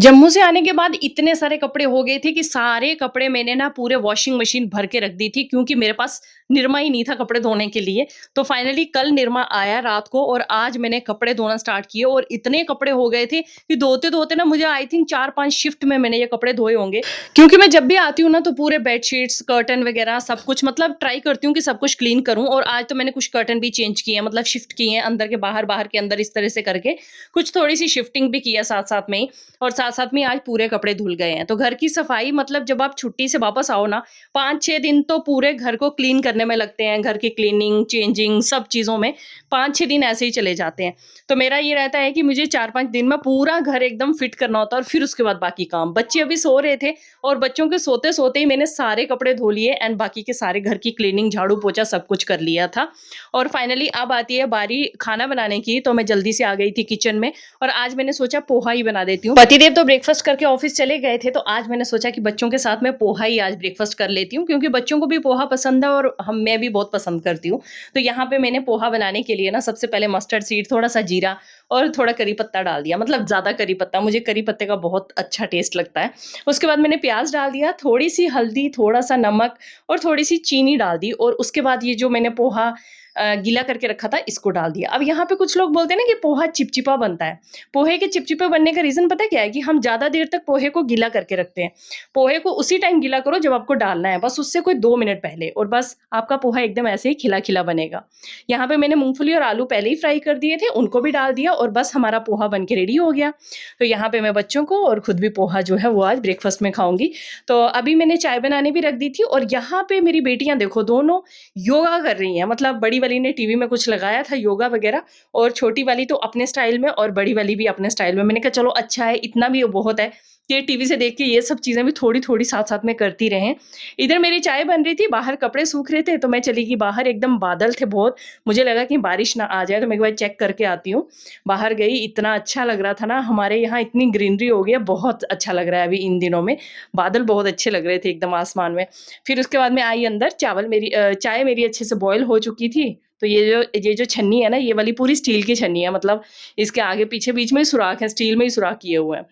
जम्मू से आने के बाद इतने सारे कपड़े हो गए थे कि सारे कपड़े मैंने ना पूरे वॉशिंग मशीन भर के रख दी थी क्योंकि मेरे पास निरमा ही नहीं था कपड़े धोने के लिए। तो फाइनली कल निरमा आया रात को और आज मैंने कपड़े धोना स्टार्ट किए और इतने कपड़े हो गए थे कि धोते-धोते ना मुझे आई थिंक 4-5 शिफ्ट में मैंने ये कपड़े धोए होंगे। क्योंकि मैं जब भी आती हूँ ना तो पूरे बेडशीट्स, कर्टन वगैरह सब कुछ मतलब ट्राई करती हूँ कि सब कुछ क्लीन करूँ और आज तो मैंने कुछ कर्टन भी चेंज किए हैं मतलब शिफ्ट किए हैं अंदर के बाहर, बाहर के अंदर इस तरह से करके। कुछ थोड़ी-सी शिफ्टिंग भी की है साथ-साथ में ही। और साथ-साथ में आज पूरे कपड़े धुल गए हैं। तो घर की सफाई मतलब जब आप छुट्टी से वापस आओ ना, 5-6 दिन तो पूरे घर को क्लीन करने में लगते हैं। घर की क्लीनिंग, चेंजिंग सब चीज़ों में 5-6 दिन ऐसे ही चले जाते हैं। तो मेरा ये रहता है कि मुझे 4-5 दिन में पूरा घर एकदम फिट करना होता है और फिर उसके बाद बाकी काम। बच्चे अभी सो रहे थे और बच्चों के सोते-सोते ही मैंने सारे कपड़े धो लिए एंड बाकी के सारे घर की क्लीनिंग, झाड़ू-पोछा सब कुछ कर लिया था। और फाइनली अब आती है बारी खाना बनाने की, तो मैं जल्दी से आ गई थी किचन में और आज मैंने सोचा पोहा ही बना देती हूँ। पतिदेव तो ब्रेकफास्ट करके ऑफिस चले गए थे, तो आज मैंने सोचा कि बच्चों के साथ मैं पोहा ही आज ब्रेकफास्ट कर लेती हूँ क्योंकि बच्चों को भी पोहा पसंद है और हम मैं भी बहुत पसंद करती हूँ। तो यहाँ पे मैंने पोहा बनाने के लिए ना सबसे पहले मस्टर्ड सीड, थोड़ा-सा जीरा और थोड़ा करी पत्ता डाल दिया, मतलब ज़्यादा करी पत्ता, मुझे करी पत्ते का बहुत अच्छा टेस्ट लगता है। उसके बाद मैंने प्याज़ डाल दिया, थोड़ी-सी हल्दी, थोड़ा-सा नमक और थोड़ी-सी चीनी डाल दी और उसके बाद ये जो मैंने पोहा गीला करके रखा था इसको डाल दिया। अब यहाँ पे कुछ लोग बोलते हैं ना कि पोहा चिपचिपा बनता है। पोहे के चिपचिपे बनने का रीज़न पता है क्या है? कि हम ज़्यादा देर तक पोहे को गीला करके रखते हैं। पोहे को उसी टाइम गीला करो जब आपको डालना है, बस उससे कोई 2 मिनट पहले और बस आपका पोहा एकदम ऐसे ही खिला-खिला बनेगा। यहाँ पे मैंने मूँगफली और आलू पहले ही फ्राई कर दिए थे, उनको भी डाल दिया और बस हमारा पोहा बन के रेडी हो गया। तो यहाँ पे मैं बच्चों को और खुद भी पोहा जो है वो आज ब्रेकफ़ास्ट में खाऊँगी। तो अभी मैंने चाय बनाने भी रख दी थी और यहाँ पे मेरी बेटियाँ देखो दोनों योगा कर रही हैं। मतलब बड़ी वाली ने टीवी में कुछ लगाया था योगा वगैरह और छोटी वाली तो अपने स्टाइल में और बड़ी वाली भी अपने स्टाइल में। मैंने कहा चलो अच्छा है, इतना भी बहुत है कि टीवी से देख के ये सब चीज़ें भी थोड़ी-थोड़ी साथ-साथ में करती रहें। इधर मेरी चाय बन रही थी, बाहर कपड़े सूख रहे थे, तो मैं चली गई बाहर, एकदम बादल थे बहुत। मुझे लगा कि बारिश ना आ जाए, तो मैं एक बार चेक करके आती हूँ। बाहर गई, इतना अच्छा लग रहा था ना, हमारे यहाँ इतनी ग्रीनरी हो गई है, बहुत अच्छा लग रहा है अभी इन दिनों में। बादल बहुत अच्छे लग रहे थे एकदम आसमान में। फिर उसके बाद मैं आई अंदर, चाय मेरी अच्छे से बॉयल हो चुकी थी, तो ये जो छन्नी है ना, ये वाली पूरी स्टील की छन्नी है, मतलब इसके आगे-पीछे बीच में सुराख है, स्टील में ही सुराख किए हुए हैं।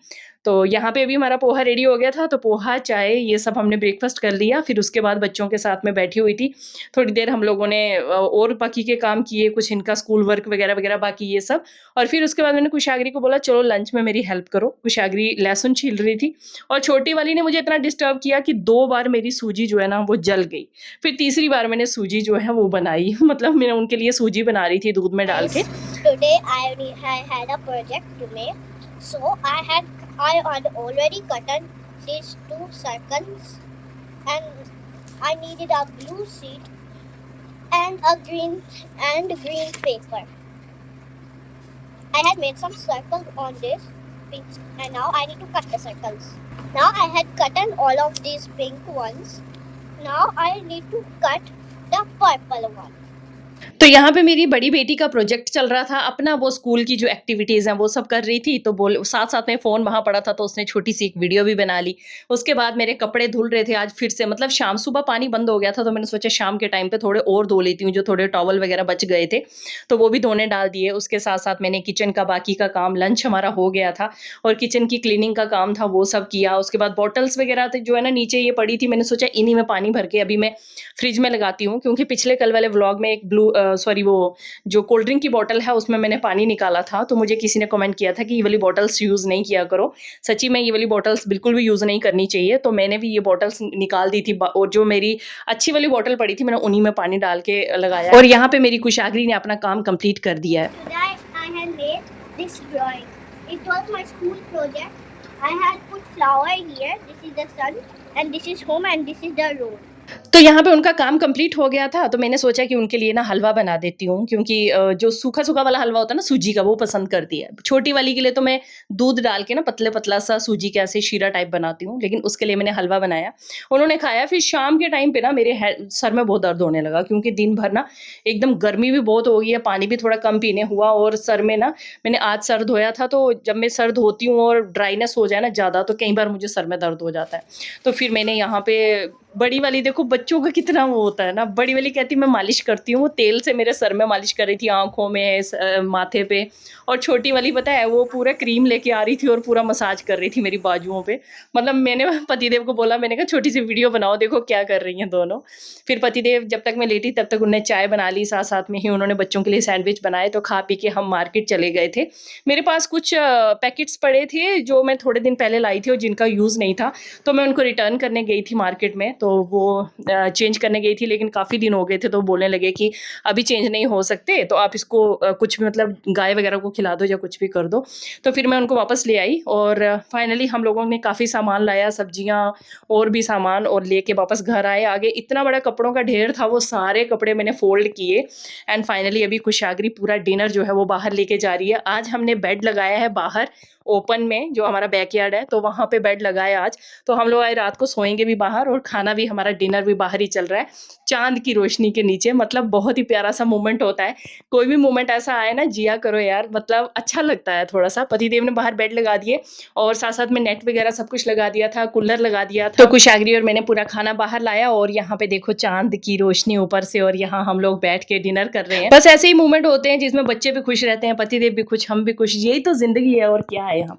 तो यहाँ पे अभी हमारा पोहा रेडी हो गया था, तो पोहा, चाय ये सब हमने ब्रेकफ़ास्ट कर लिया, फिर उसके बाद बच्चों के साथ में बैठी हुई थी। थोड़ी देर हम लोगों ने और बाकी के काम किए, कुछ इनका स्कूल वर्क वगैरह-वगैरह बाकी ये सब और फिर उसके बाद मैंने कुशाग्री को बोला चलो लंच में मेरी हेल्प करो। कुशाग्री लहसुन छील रही थी और छोटी वाली ने मुझे इतना डिस्टर्ब किया कि 2 बार मेरी सूजी जो है ना वो जल गई। फिर तीसरी बार मैंने सूजी जो है वो बनाई मतलब मैं उनके लिए सूजी बना रही थी दूध में डाल के। Today I had a project to make, so I had already cut these two circles, and I needed a blue sheet and a green paper. I had made some circles on this pink, and now I need to cut the circles. Now I had cut all of these pink ones. Now I need to cut the purple one. तो यहाँ पे मेरी बड़ी बेटी का project चल रहा था, अपना वो स्कूल की जो एक्टिविटीज़ हैं वो सब कर रही थी, तो बोल साथ-साथ में फ़ोन वहाँ पड़ा था तो उसने छोटी-सी एक वीडियो भी बना ली। उसके बाद मेरे कपड़े धुल रहे थे आज फिर से, मतलब शाम सुबह पानी बंद हो गया था तो मैंने सोचा शाम के टाइम पे थोड़े और धो लेती हूँ, जो थोड़े टॉवल वगैरह बच गए थे, तो वो भी धोने डाल दिए। उसके साथ-साथ मैंने किचन का बाकी का काम, लंच हमारा हो गया था और किचन की क्लीनिंग का काम था वो सब किया। उसके बाद बॉटल्स वगैरह थ जो है ना नीचे ये पड़ी थी, मैंने सोचा इन्हीं में पानी भर के अभी मैं फ्रिज में लगाती हूँ क्योंकि पिछले कल वाले व्लॉग में एक सॉरी वो जो कोल्ड ड्रिंक की बॉटल है उसमें मैंने पानी निकाला था, तो मुझे किसी ने कमेंट किया था कि ये वाली बॉटल्स यूज़ नहीं किया करो। सच्ची में ये वाली बॉटल्स बिल्कुल भी यूज़ नहीं करनी चाहिए, तो मैंने भी ये बॉटल्स निकाल दी थी ब और जो मेरी अच्छी वाली बॉटल पड़ी थी मैंने उन्हीं में पानी डाल के लगाया और यहाँ पे मेरी कुशाग्री ने अपना काम कंप्लीट कर दिया है। Today I had made this drawing. It was my school project. I had put flower here. This is the sun, and this is home, and this is the road. तो यहाँ पे उनका काम कंप्लीट हो गया था, तो मैंने सोचा कि उनके लिए ना हलवा बना देती हूँ क्योंकि जो सूखा-सूखा वाला हलवा होता है ना सूजी का, वो पसंद करती है। छोटी वाली के लिए तो मैं दूध डाल के ना पतला-पतला सा सूजी का ऐसे शीरा टाइप बनाती हूँ, लेकिन उसके लिए मैंने हलवा बनाया। उन्होंने खाया, फिर शाम के टाइम पे ना मेरे सर में बहुत दर्द होने लगा क्योंकि दिन भर ना एकदम गर्मी भी बहुत हो गई है, पानी भी थोड़ा कम पीने हुआ और सर में ना मैंने आज सर धोया था, तो जब मैं सर धोती हूँ और ड्राइनेस हो जाए ना ज़्यादा, तो कई बार मुझे सर में दर्द हो जाता है। तो फिर मैंने यहाँ पे बड़ी वाली देखो बच्चों का कितना वो होता है ना, बड़ी वाली कहती मैं मालिश करती हूँ, वो तेल से मेरे सर में मालिश कर रही थी, आँखों में, माथे पे। और छोटी वाली पता है वो पूरा क्रीम लेके आ रही थी और पूरा मसाज कर रही थी मेरी बाजुओं पे। मतलब मैंने पतिदेव को बोला, मैंने कहा छोटी-सी वीडियो बनाओ, देखो क्या कर रही हैं दोनों। फिर पतिदेव जब तक मैं लेटी तब तक उन्होंने चाय बना ली, साथ-साथ में ही उन्होंने बच्चों के लिए सैंडविच बनाए, तो खा पी के हम मार्केट चले गए थे। मेरे पास कुछ पैकेट्स पड़े थे जो मैं थोड़े दिन पहले लाई थी और जिनका यूज़ नहीं था, तो मैं उनको रिटर्न करने गई थी मार्केट में, तो वो चेंज करने गई थी, लेकिन काफ़ी दिन हो गए थे, तो बोलने लगे कि अभी चेंज नहीं हो सकते, तो आप इसको कुछ भी मतलब गाय वगैरह को खिला दो या कुछ भी कर दो। तो फिर मैं उनको वापस ले आई और फाइनली हम लोगों ने काफ़ी सामान लाया, सब्जियाँ और भी सामान, और लेके वापस घर आए। आगे इतना बड़ा कपड़ों का ढेर था, वो सारे कपड़े मैंने फ़ोल्ड किए एंड फाइनली अभी कुशाग्री पूरा डिनर जो है वो बाहर लेके जा रही है। आज हमने बेड लगाया है बाहर ओपन में, जो हमारा बैकयार्ड है, तो वहाँ पे बेड लगाया आज। तो हम लोग आज रात को सोएँगे भी बाहर और खाना भी, हमारा डिनर भी बाहर ही चल रहा है, चाँद की रोशनी के नीचे। मतलब बहुत ही प्यारा-सा मोमेंट होता है। कोई भी मोमेंट ऐसा आए ना, जिया करो यार, मतलब अच्छा लगता है थोड़ा-सा। पतिदेव ने बाहर बेड लगा दिए और साथ-साथ में नेट वगैरह सब कुछ लगा दिया था, कूलर लगा दिया था। तो कुशाग्री और मैंने पूरा खाना बाहर लाया और यहाँ पे देखो चाँद की रोशनी ऊपर से, और यहाँ हम लोग बैठ के डिनर कर रहे हैं। बस ऐसे ही मोमेंट होते हैं जिसमें बच्चे भी खुश रहते हैं, पतिदेव भी खुश, हम भी खुश। यही तो ज़िंदगी है और क्या है यहाँ पे।